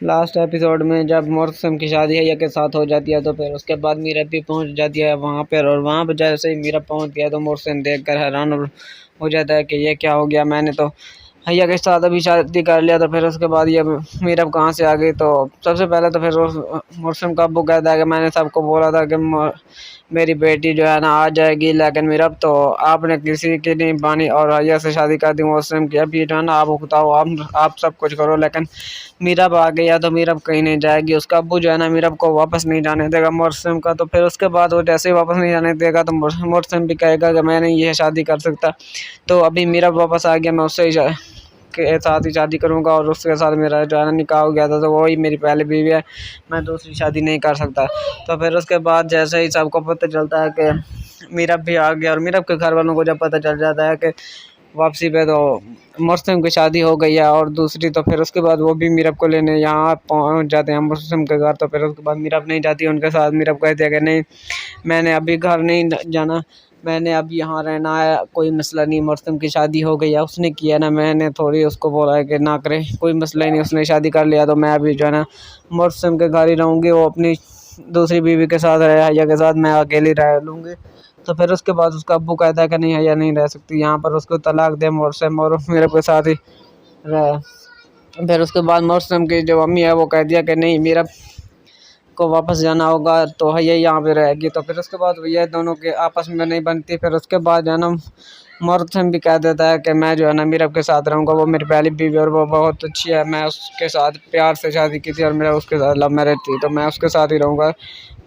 Last episode में जब मौसम की शादी हैया के साथ हो जाती है तो फिर उसके बाद मीरब भी पहुंच जाती है वहाँ पर। और वहाँ पर जैसे ही मीरब पहुंच गया तो मौसम देख कर हैरान हो जाता है कि ये क्या हो गया, मैंने तो हैया के साथ अभी शादी कर लिया। तो फिर उसके बाद ये मीरब कहाँ से आ गई। तो सबसे पहले तो फिर मौसम का अब्बू कहता है कि मैंने सबको बोला था कि मेरी बेटी जो है ना आ जाएगी, लेकिन मीरब तो आपने किसी की नहीं मानी और हैया से शादी कर दी। मौसम की अभी जो है ना आप बताओ, आप सब कुछ करो, लेकिन मीरब आ गया तो मीरब कहीं नहीं जाएगी। उसका अब्बू जो है ना मीरब को वापस नहीं जाने देगा मौसम का। तो फिर उसके बाद वो जैसे ही वापस नहीं जाने देगा तो मौसम भी कहेगा कि मैं नहीं ये शादी कर सकता। तो अभी मीरब वापस आ गया, मैं उससे ही के साथ ही शादी करूँगा और उसके साथ मेरा जो है ना निकाह हो गया था, तो वही मेरी पहली बीवी है, मैं दूसरी शादी नहीं कर सकता। तो फिर उसके बाद जैसे ही सबको पता चलता है कि मीरब भी आ गया और मीरब के घर वालों को जब पता चल जाता है कि वापसी पे तो मुस्लिम की शादी हो गई है और दूसरी, तो फिर उसके बाद वो भी मीरब को लेने यहाँ पहुँच जाते हैं मुस्लिम के घर। तो फिर उसके बाद मीरब नहीं जाती उनके साथ। मीरब कहती है कि नहीं, मैंने अभी घर नहीं जाना, मैंने अब यहाँ रहना है, कोई मसला नहीं, मुस्लिम की शादी हो गई है, उसने किया ना, मैंने थोड़ी उसको बोला है कि ना करे, कोई मसला ही नहीं, उसने शादी कर लिया तो मैं अभी जो है ना मुस्लिम के घर ही रहूँगी। वो अपनी दूसरी बीवी के साथ रहे हैया के साथ, मैं अकेली रह लूँगी। तो फिर उसके बाद उसका अब्बू कहता है कि नहीं हैया नहीं रह सकती यहाँ पर, उसको तलाक दे मुस्लिम और मेरे के साथ ही रहे। फिर उसके बाद मुस्लिम की जो अम्मी है वो कह दिया कि नहीं, मेरा को वापस जाना होगा तो हैया यहाँ पे रहेगी। तो फिर उसके बाद ये दोनों के आपस में नहीं बनती। फिर उसके बाद जो है ना मुर्तसिम भी कह देता है कि मैं जो है ना मीरब के साथ रहूँगा, वो मेरी पहली बीवी और वो बहुत अच्छी है, मैं उसके साथ प्यार से शादी की थी और मेरा उसके साथ लव मैरिज थी, तो मैं उसके साथ ही रहूँगा,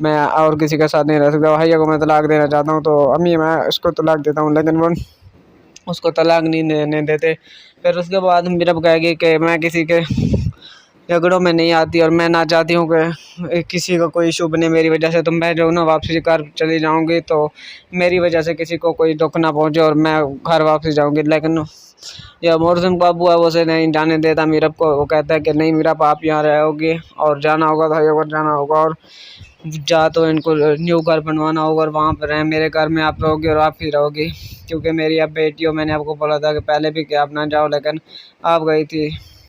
मैं और किसी के साथ नहीं रह सकता। हैया को मैं तलाक देना चाहता हूँ। तो अम्मी मैं उसको तलाक देता हूँ, लेकिन वो उसको तलाक नहीं देने देते। फिर उसके बाद मीरब कहेगी कि मैं किसी के झगड़ों में नहीं आती और मैं ना चाहती हूँ कि किसी का कोई इशू बने मेरी वजह से। तो मैं जो ना वापसी घर चली जाऊँगी तो मेरी वजह से किसी को कोई दुख ना पहुँचे और मैं घर वापसी जाऊँगी। लेकिन यह मौसम का अब्बू है वो उसे नहीं जाने देता मीरब को। वो कहता है कि नहीं मीरब, आप यहाँ रहोगी और जाना होगा तो हैया को जाना होगा, और जा तो इनको न्यू घर बनवाना होगा और वहाँ पर रहें, मेरे घर में आप रहोगे और आप ही रहोगी, क्योंकि मेरी अब बेटी हो। मैंने आपको बोला था कि पहले भी कि आप ना जाओ, लेकिन आप गई थी।